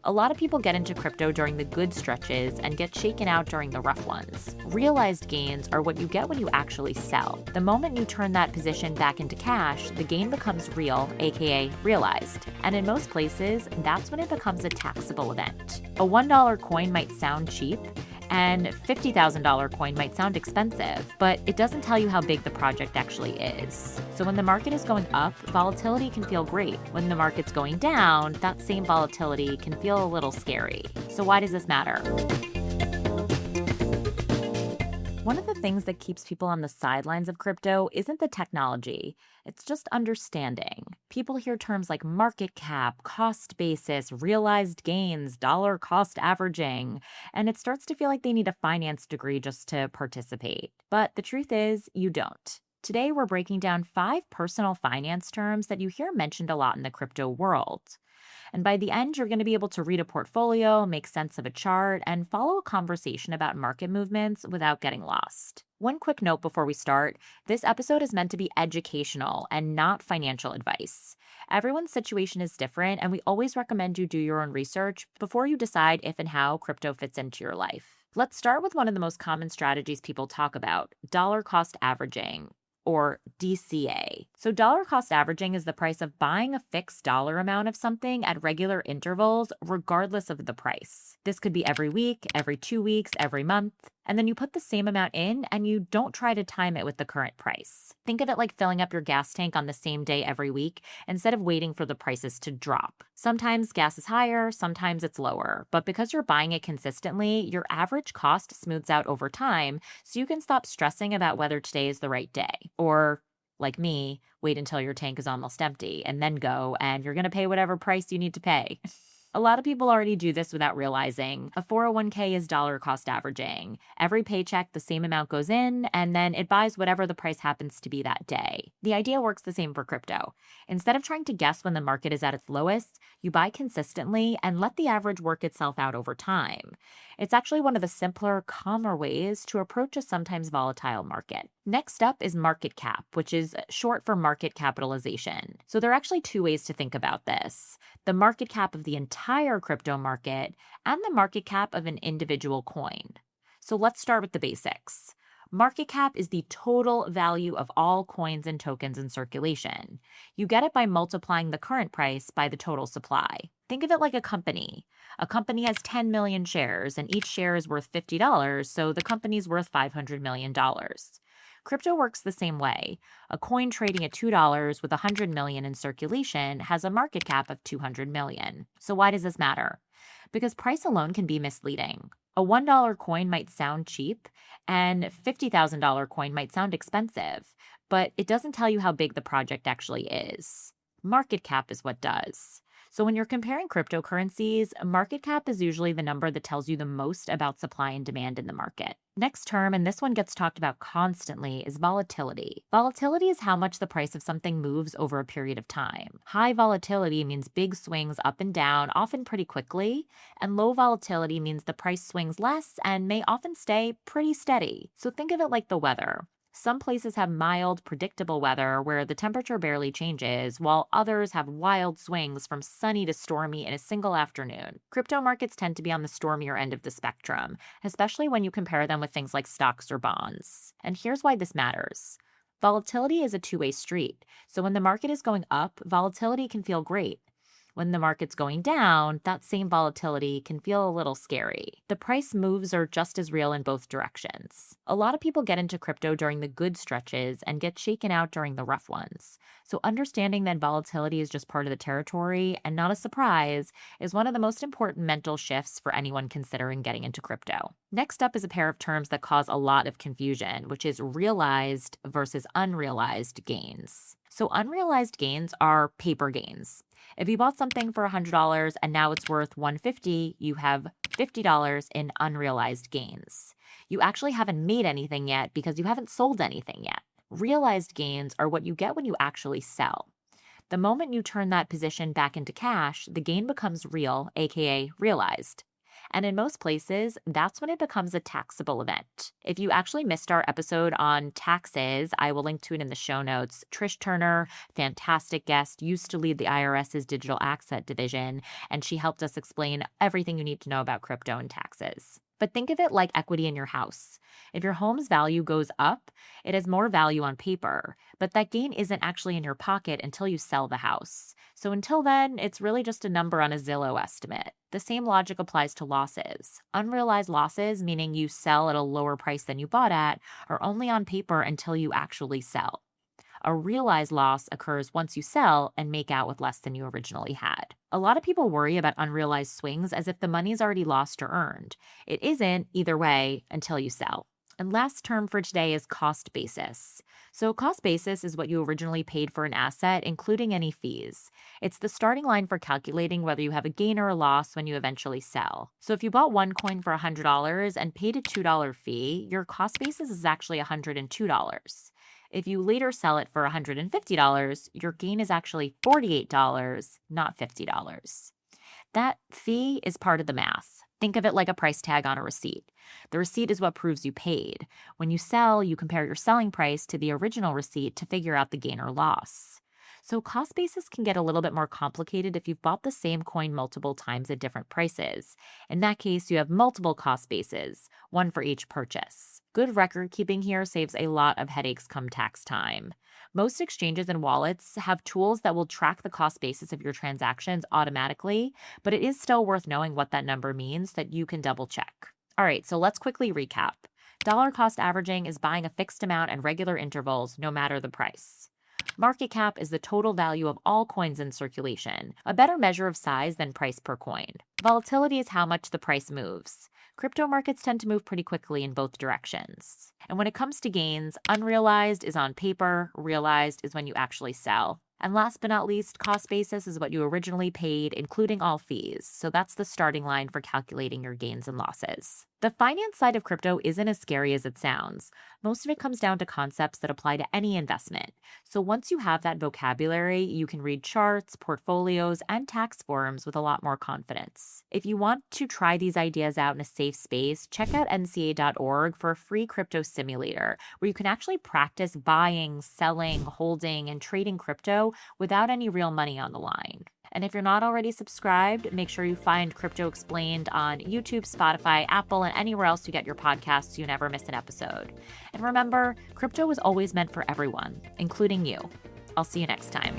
A lot of people get into crypto during the good stretches and get shaken out during the rough ones. Realized gains are what you get when you actually sell. The moment you turn that position back into cash, the gain becomes real, aka realized. And in most places, that's when it becomes a taxable event. A $1 coin might sound cheap, and $50,000 coin might sound expensive, but it doesn't tell you how big the project actually is. So when the market is going up, volatility can feel great. When the market's going down, that same volatility can feel a little scary. So why does this matter? One of the things that keeps people on the sidelines of crypto isn't the technology, it's just understanding. People hear terms like market cap, cost basis, realized gains, dollar cost averaging, and it starts to feel like they need a finance degree just to participate. But the truth is, you don't. Today, we're breaking down 5 personal finance terms that you hear mentioned a lot in the crypto world. And by the end, you're going to be able to read a portfolio, make sense of a chart, and follow a conversation about market movements without getting lost. One quick note before we start, this episode is meant to be educational and not financial advice. Everyone's situation is different, and we always recommend you do your own research before you decide if and how crypto fits into your life. Let's start with one of the most common strategies people talk about, dollar cost averaging, or DCA. So dollar cost averaging is the price of buying a fixed dollar amount of something at regular intervals, regardless of the price. This could be every week, every 2 weeks, every month. And then you put the same amount in and you don't try to time it with the current price. Think of it like filling up your gas tank on the same day every week instead of waiting for the prices to drop. Sometimes gas is higher, sometimes it's lower. But because you're buying it consistently, your average cost smooths out over time, so you can stop stressing about whether today is the right day. Or, like me, wait until your tank is almost empty and then go, and you're going to pay whatever price you need to pay. A lot of people already do this without realizing. A 401k is dollar cost averaging. Every paycheck, the same amount goes in, and then it buys whatever the price happens to be that day. The idea works the same for crypto. Instead of trying to guess when the market is at its lowest, you buy consistently and let the average work itself out over time. It's actually one of the simpler, calmer ways to approach a sometimes volatile market. Next up is market cap, which is short for market capitalization. So there are actually 2 ways to think about this: the market cap of the entire crypto market and the market cap of an individual coin. So let's start with the basics. Market cap is the total value of all coins and tokens in circulation. You get it by multiplying the current price by the total supply. Think of it like a company. A company has 10 million shares, and each share is worth $50, so the company's worth $500 million. Crypto works the same way. A coin trading at $2 with 100 million in circulation has a market cap of 200 million. So why does this matter? Because price alone can be misleading. A $1 coin might sound cheap, and $50,000 coin might sound expensive, but it doesn't tell you how big the project actually is. Market cap is what does. So when you're comparing cryptocurrencies, market cap is usually the number that tells you the most about supply and demand in the market. Next term, and this one gets talked about constantly, is volatility. Volatility is how much the price of something moves over a period of time. High volatility means big swings up and down, often pretty quickly, and low volatility means the price swings less and may often stay pretty steady. So think of it like the weather. Some places have mild, predictable weather where the temperature barely changes, while others have wild swings from sunny to stormy in a single afternoon. Crypto markets tend to be on the stormier end of the spectrum, especially when you compare them with things like stocks or bonds. And here's why this matters. Volatility is a two-way street, so when the market is going up, volatility can feel great. When the market's going down, that same volatility can feel a little scary. The price moves are just as real in both directions. A lot of people get into crypto during the good stretches and get shaken out during the rough ones. So understanding that volatility is just part of the territory and not a surprise is one of the most important mental shifts for anyone considering getting into crypto. Next up is a pair of terms that cause a lot of confusion, which is realized versus unrealized gains. So unrealized gains are paper gains. If you bought something for $100 and now it's worth $150, you have $50 in unrealized gains. You actually haven't made anything yet because you haven't sold anything yet. Realized gains are what you get when you actually sell. The moment you turn that position back into cash, the gain becomes real, aka realized. And in most places, that's when it becomes a taxable event. If you actually missed our episode on taxes, I will link to it in the show notes. Trish Turner, fantastic guest, used to lead the IRS's digital asset division, and she helped us explain everything you need to know about crypto and taxes. But think of it like equity in your house. If your home's value goes up, it has more value on paper, but that gain isn't actually in your pocket until you sell the house. So until then, it's really just a number on a Zillow estimate. The same logic applies to losses. Unrealized losses, meaning you sell at a lower price than you bought at, are only on paper until you actually sell. A realized loss occurs once you sell and make out with less than you originally had. A lot of people worry about unrealized swings as if the money's already lost or earned. It isn't either way until you sell. And last term for today is cost basis. So cost basis is what you originally paid for an asset, including any fees. It's the starting line for calculating whether you have a gain or a loss when you eventually sell. So if you bought one coin for $100 and paid a $2 fee, your cost basis is actually $102. If you later sell it for $150, your gain is actually $48, not $50. That fee is part of the math. Think of it like a price tag on a receipt. The receipt is what proves you paid. When you sell, you compare your selling price to the original receipt to figure out the gain or loss. So cost basis can get a little bit more complicated if you've bought the same coin multiple times at different prices. In that case, you have multiple cost bases, one for each purchase. Good record keeping here saves a lot of headaches come tax time. Most exchanges and wallets have tools that will track the cost basis of your transactions automatically, but it is still worth knowing what that number means that you can double check. All right, so let's quickly recap. Dollar cost averaging is buying a fixed amount at regular intervals, no matter the price. Market cap is the total value of all coins in circulation, a better measure of size than price per coin. Volatility is how much the price moves. Crypto markets tend to move pretty quickly in both directions. And when it comes to gains, unrealized is on paper, realized is when you actually sell. And last but not least, cost basis is what you originally paid, including all fees. So that's the starting line for calculating your gains and losses. The finance side of crypto isn't as scary as it sounds. Most of it comes down to concepts that apply to any investment. So once you have that vocabulary, you can read charts, portfolios, and tax forms with a lot more confidence. If you want to try these ideas out in a safe space, check out nca.org for a free crypto simulator where you can actually practice buying, selling, holding, and trading crypto without any real money on the line. And if you're not already subscribed, make sure you find Crypto Explained on YouTube, Spotify, Apple, and anywhere else you get your podcasts so you never miss an episode. And remember, crypto was always meant for everyone, including you. I'll see you next time.